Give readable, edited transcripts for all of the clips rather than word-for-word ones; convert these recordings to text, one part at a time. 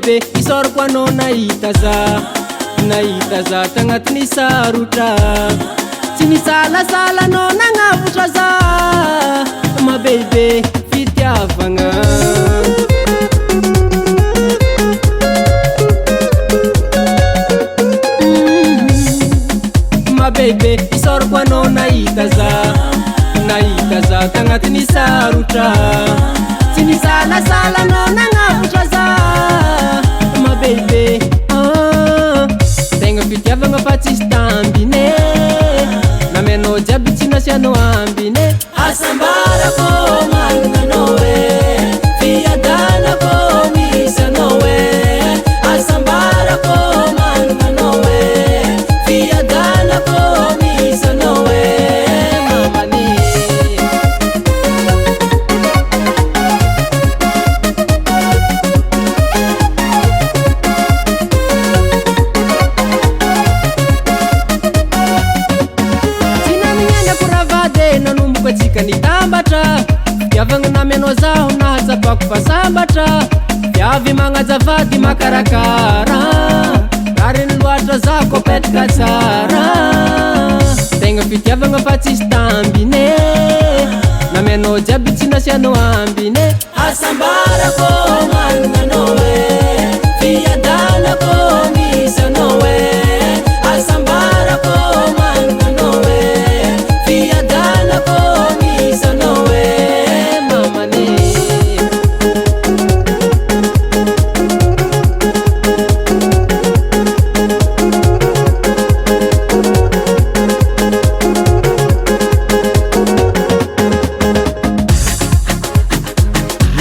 bebe isoroko anao nahita za tagnatiny sarotra tsy nisalasala anao nagnavotra za mabebe fitiavagna mabebe isoroko anao nahita za tagnatiny sarotra tsy nisalasala anao nagnavotra za mabebe tegna fitiavagna fa tsisy tambine namenao jiaby tsy nasianao ambine asambarako magnanao e fiadanako misy anao e asambarako magnanao e fiadanako misy anao e mamane nanomboka atsika nitambatra fiavagna namenao zaho nahatsapako fa sambatra fiavy magnazavady makarakara rariny loatra zaho ko petraka tsara tegna fitiavagna fa tsisy tambine namenao jiaby tsy nasianao ambine asambarako magnanao e fiadanako misy anao e asambarako magnanao e fiadanako misy anao e mamane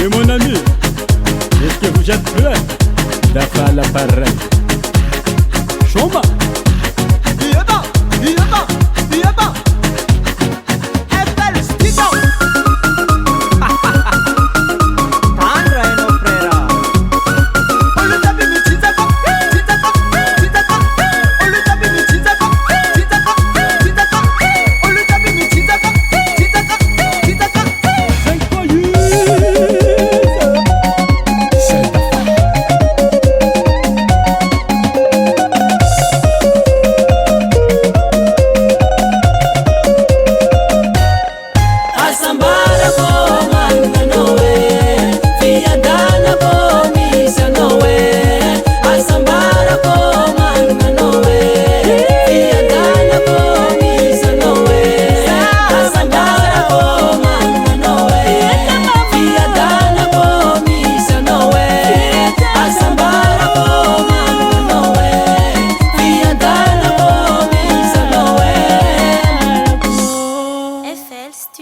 Et mon ami, est-ce que vous êtes prêts d'affaire l'appareil? Choma.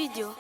Studio.